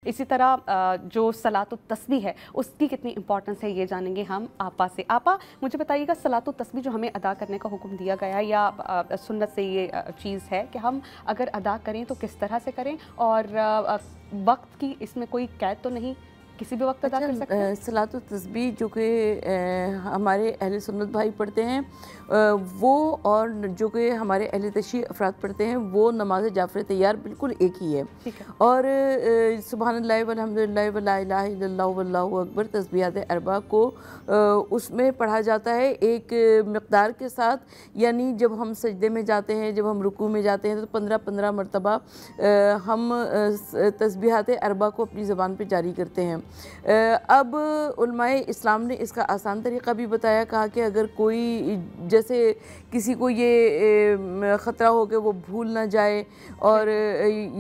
इसी तरह जो सलातो तस्बीह है उसकी कितनी इंपॉर्टेंस है ये जानेंगे हम आपा से। आपा मुझे बताइएगा, सलातो तस्बीह जो हमें अदा करने का हुक्म दिया गया या सुन्नत से ये चीज़ है कि हम अगर अदा करें तो किस तरह से करें, और वक्त की इसमें कोई कैद तो नहीं, किसी भी वक्त अदा कर सकते हैं? सलातो तस्बीह जो कि हमारे अहले सुन्नत भाई पढ़ते हैं वो, और जो कि हमारे अहले तशरीह अफराद पढ़ते हैं वो नमाज जाफ़र तैयार बिल्कुल एक ही है। और सुबहानल्लाह वल्हम्दुलिल्लाह वला इलाहा इल्लल्लाहु वल्लाहु अकबर तस्बीहात अरबा को उसमें पढ़ा जाता है एक मकदार के साथ, यानी जब हम सजदे में जाते हैं, जब हम रुकू में जाते हैं तो 15-15 मरतबा हम तस्बीहात अरबा को अपनी ज़बान पर जारी करते हैं। अब उलमाए इस्लाम ने इसका आसान तरीक़ा भी बताया, कहा कि अगर कोई जैसे किसी को ये ख़तरा हो कि वो भूल ना जाए और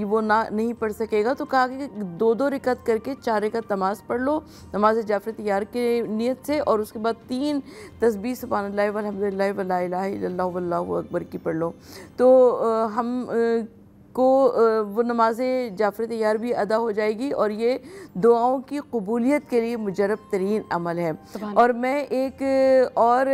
वो नहीं पढ़ सकेगा, तो कहा कि 2-2 रिकत करके 4 रिकत नमाज़ पढ़ लो नमाज जाफ़र तैयार के नियत से, और उसके बाद 3 तस्बीह सुब्हानल्लाह वल्हम्दुलिल्लाह वला इलाहा इल्लल्लाहु वल्लाहु अकबर की पढ़ लो। तो हम को वो नमाज जाफ़र तैयार भी अदा हो जाएगी, और ये दुआओं की कबूलियत के लिए मुजरब तरीन अमल है। और मैं एक और,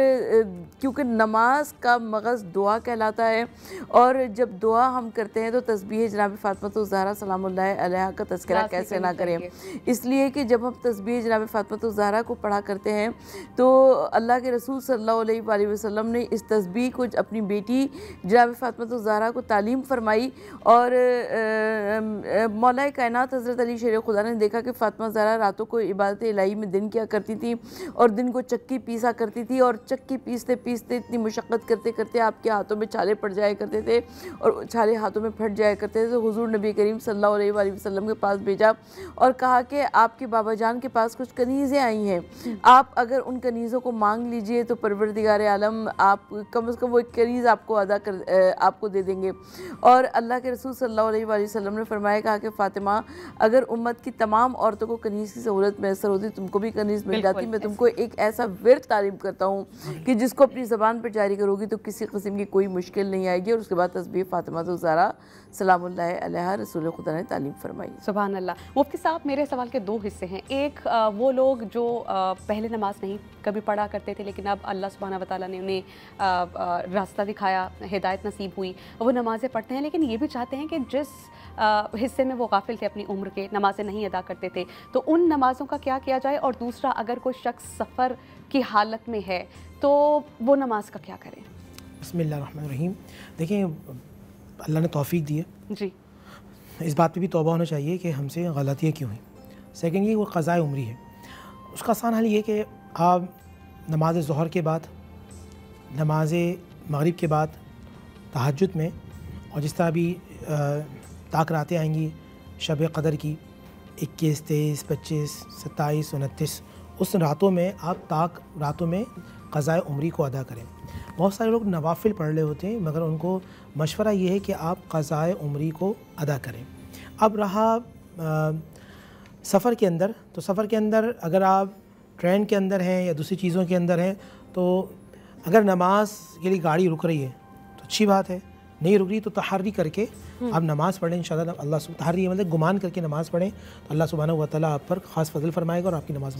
क्योंकि नमाज का मगज़ दुआ कहलाता है, और जब दुआ हम करते हैं तो तस्बीह जनाब फ़ातिमा ज़हरा सलामुल्लाह अलैहा का तज़किरा कैसे ना करें, इसलिए कि जब हम तस्बीह जनाब फ़ातिमा ज़हरा को पढ़ा करते हैं तो अल्लाह के रसूल सल्लल्लाहु अलैहि वसल्लम ने इस तस्बीह को अपनी बेटी जनाब फ़ातिमा ज़हरा को तालीम फरमाई, और मौलाए कायनात हज़रत अली शेर खुदा ने देखा कि फ़ातिमा ज़हरा रातों को इबादत इलाही में दिन किया करती थी और दिन को चक्की पीसा करती थी, और चक्की पीसते पीसते इतनी मुशक्क़त करते करते आपके हाथों में छाले पड़ जाया करते थे और छाले हाथों में फट जाया करते थे। तो हुज़ूर नबी करीम सल्लल्लाहु अलैहि वसल्लम के पास भेजा और कहा कि आपके बाबा जान के पास कुछ कनीज़ें आई हैं, आप अगर उन कनीज़ों को मांग लीजिए तो परवरदिगार आलम आप कम से कम वो एक कनीज़ आपको दे देंगे। और अल्लाह के रसूल सल्लल्लाहु अलैहि वसल्लम ने फरमाया, कहा कि फ़ातिमा अगर उम्मत की तमाम औरतों को कनीज़ की सहूलत मैसर होती तुमको भी कनीज़ मिल जाती। मैं तुमको एक ऐसा विर्द तालीम करता हूँ कि जिसको अपनी ज़बान पर जारी करोगी तो किसी किस्म की कोई मुश्किल नहीं आएगी। और उसके बाद तस्बीह फ़ातिमा ज़हरा सलामुल्लाह अलैहा रसूल खुदा ने तालीम फरमाई। सुभान अल्लाह। मुफ्ती साहब, मेरे सवाल के 2 हिस्से हैं। एक, वो लोग जो पहले नमाज नहीं कभी पढ़ा करते थे लेकिन अब अल्लाह सुब्हाना व तआला ने उन्हें रास्ता दिखाया, हिदायत नसीब हुई, वो नमाज़ें पढ़ते हैं, लेकिन ये भी चाहते हैं कि जिस हिस्से में वो गाफिल थे अपनी उम्र के, नमाज़ें नहीं अदा करते थे, तो उन नमाज़ों का क्या किया जाए? और दूसरा, अगर कोई शख्स सफ़र की हालत में है तो वो नमाज का क्या करें? बिस्मिल्लाहिर्रहमानिर्रहीम। देखिए, अल्लाह ने तौफ़ीक दी है जी, इस बात पे भी तौबा होना चाहिए कि हमसे गलतियाँ क्यों हुई। सेकंड, ये वो क़ज़ाए उम्री है, उसका आसान हल ये कि आप नमाज ज़ोहर के बाद, नमाज मगरिब के बाद, तहज्जुद में, और जिस तरह भी ताक रातें आएंगी शब क़दर की 21, 23, 25, 27, 29, उस रातों में आप ताक रातों में क़ज़ाए उम्री को अदा करें। बहुत सारे लोग नवाफ़िल पढ़ रहे होते हैं, मगर उनको मशवरा ये है कि आप क़ज़ाए उम्री को अदा करें। अब रहा सफ़र के अंदर, तो सफ़र के अंदर अगर आप ट्रेन के अंदर हैं या दूसरी चीज़ों के अंदर हैं, तो अगर नमाज के लिए गाड़ी रुक रही है तो अच्छी बात है, नहीं रुक रही तो तहर्री करके आप नमाज़ पढ़ें इंशाअल्लाह। अल्लाह तहर्री मतलब गुमान करके नमाज़ पढ़ें तो अल्लाह सुब्हानहू व तआला आप पर ख़ास फ़ज़ल फ़रमाएगा और आपकी नमाज़